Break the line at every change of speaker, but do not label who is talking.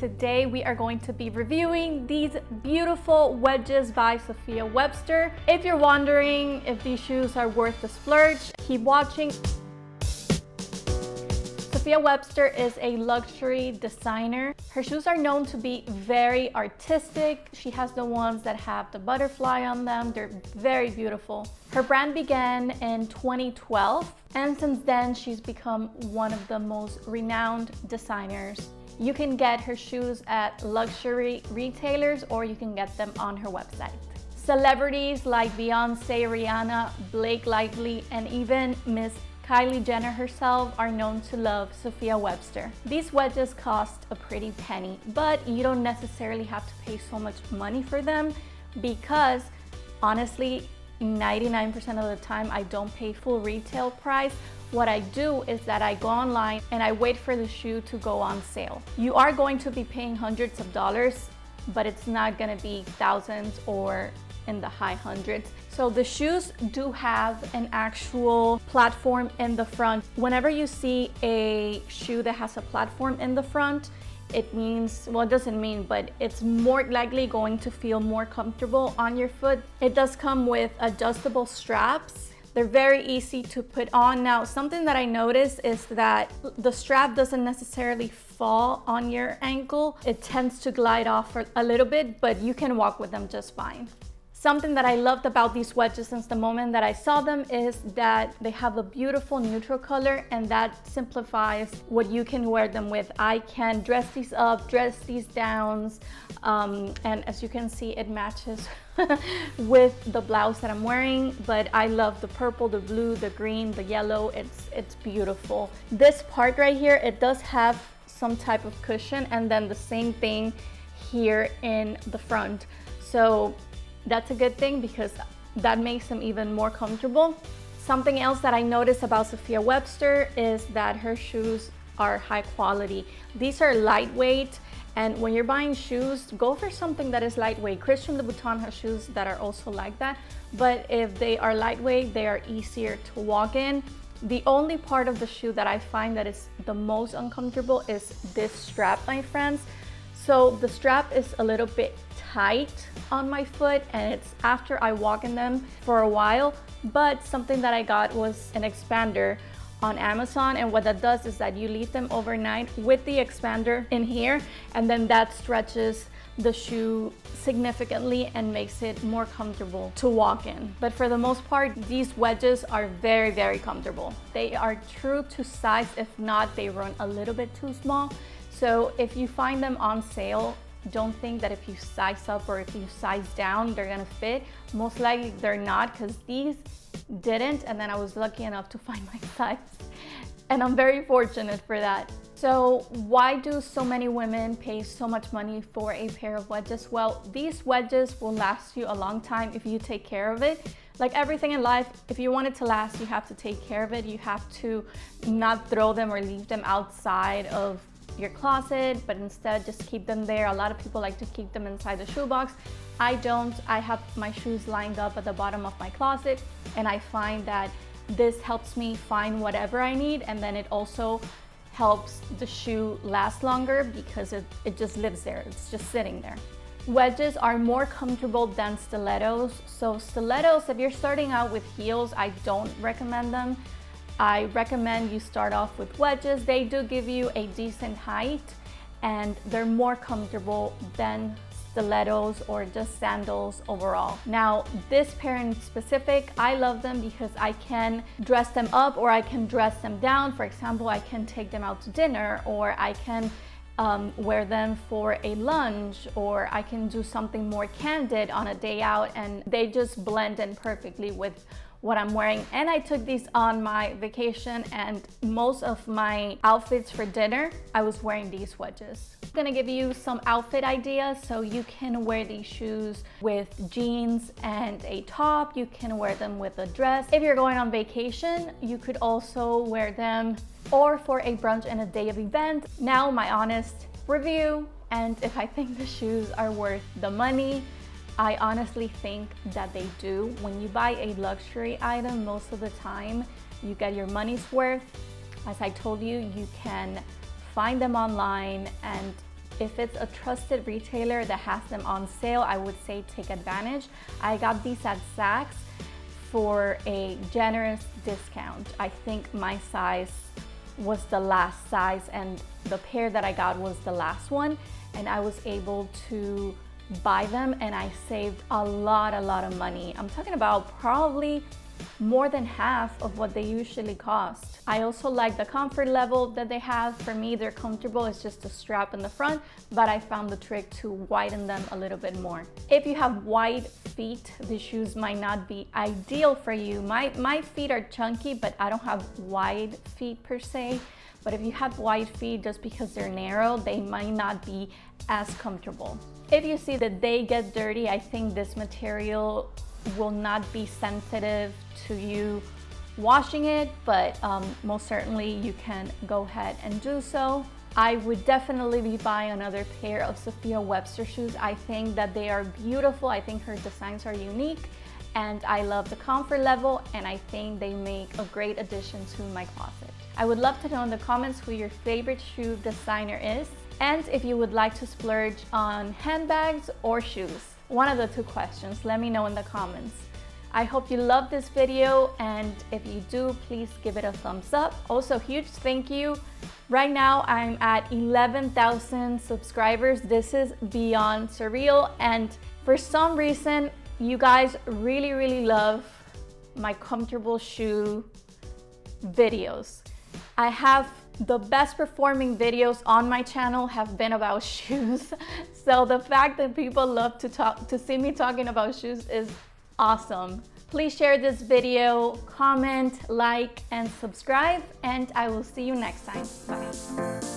Today we are going to be reviewing these beautiful wedges by Sophia Webster. If you're wondering if these shoes are worth the splurge, keep watching. Sophia Webster is a luxury designer. Her shoes are known to be very artistic. She has the ones that have the butterfly on them. They're very beautiful. Her brand began in 2012, and since then she's become one of the most renowned designers. You can get her shoes at luxury retailers or you can get them on her website. Celebrities like Beyonce, Rihanna, Blake Lively, and even Miss Kylie Jenner herself are known to love Sophia Webster. These wedges cost a pretty penny, but you don't necessarily have to pay so much money for them because honestly, 99% of the time I don't pay full retail price. What I do is that I go online and I wait for the shoe to go on sale. You are going to be paying hundreds of dollars, but it's not gonna be thousands or in the high hundreds. So the shoes do have an actual platform in the front. Whenever you see a shoe that has a platform in the front, it means, well, it doesn't mean, but it's more likely going to feel more comfortable on your foot. It does come with adjustable straps. They're very easy to put on. Now, something that I noticed is that the strap doesn't necessarily fall on your ankle. It tends to glide off a little bit, but you can walk with them just fine. Something that I loved about these wedges since the moment that I saw them is that they have a beautiful neutral color, and that simplifies what you can wear them with. I can dress these up, dress these downs, and as you can see, it matches with the blouse that I'm wearing. But I love the purple, the blue, the green, the yellow. It's beautiful. This part right here, it does have some type of cushion, and then the same thing here in the front. So that's a good thing because that makes them even more comfortable. Something else that I noticed about Sophia Webster is that her shoes are high quality. These are lightweight, and when you're buying shoes, go for something that is lightweight. Christian Louboutin has shoes that are also like that, but if they are lightweight, they are easier to walk in. The only part of the shoe that I find that is the most uncomfortable is this strap, my friends. So the strap is a little bit tight on my foot, and it's after I walk in them for a while. But something that I got was an expander on Amazon, and what that does is that you leave them overnight with the expander in here, and then that stretches the shoe significantly and makes it more comfortable to walk in. But for the most part, these wedges are very, very comfortable. They are true to size. If not, they run a little bit too small. So if you find them on sale, don't think that if you size up or if you size down, they're gonna fit. Most likely they're not, because these didn't, and then I was lucky enough to find my size. And I'm very fortunate for that. So why do so many women pay so much money for a pair of wedges? Well, these wedges will last you a long time if you take care of it. Like everything in life, if you want it to last, you have to take care of it. You have to not throw them or leave them outside of your closet, but instead just keep them there. A lot of people like to keep them inside the shoebox. I don't. I have my shoes lined up at the bottom of my closet, and I find that this helps me find whatever I need, and then it also helps the shoe last longer because it just lives there. It's just sitting there. Wedges are more comfortable than stilettos. So stilettos, if you're starting out with heels, I don't recommend them. I recommend you start off with wedges. They do give you a decent height, and they're more comfortable than stilettos or just sandals overall. Now, this pair in specific, I love them because I can dress them up or I can dress them down. For example, I can take them out to dinner, or I can wear them for a lunch, or I can do something more candid on a day out, and they just blend in perfectly with what I'm wearing. And I took these on my vacation, and most of my outfits for dinner, I was wearing these wedges. I'm gonna give you some outfit ideas. So you can wear these shoes with jeans and a top. You can wear them with a dress. If you're going on vacation, you could also wear them or for a brunch and a day of event. Now, my honest review, and if I think the shoes are worth the money, I honestly think that they do. When you buy a luxury item, most of the time you get your money's worth. As I told you, you can find them online and if it's a trusted retailer that has them on sale, I would say take advantage. I got these at Saks for a generous discount. I think my size was the last size and the pair that I got was the last one, and I was able to buy them and I saved a lot of money. I'm talking about probably more than half of what they usually cost. I also like the comfort level that they have. For me, they're comfortable. It's just a strap in the front, but I found the trick to widen them a little bit more. If you have wide feet, the shoes might not be ideal for you. My feet are chunky, but I don't have wide feet per se. But if you have wide feet, just because they're narrow, they might not be as comfortable. If you see that they get dirty, I think this material will not be sensitive to you washing it, but most certainly you can go ahead and do so. I would definitely be buying another pair of Sophia Webster shoes. I think that they are beautiful. I think her designs are unique, and I love the comfort level, and I think they make a great addition to my closet. I would love to know in the comments who your favorite shoe designer is, and if you would like to splurge on handbags or shoes. One of the two questions, let me know in the comments. I hope you love this video, and if you do, please give it a thumbs up. Also, huge thank you. Right now, I'm at 11,000 subscribers. This is beyond surreal, and for some reason, you guys really love my comfortable shoe videos. I have the best performing videos on my channel have been about shoes. So the fact that people love to see me talking about shoes is awesome. Please share this video, comment, like, and subscribe, and I will see you next time. Bye.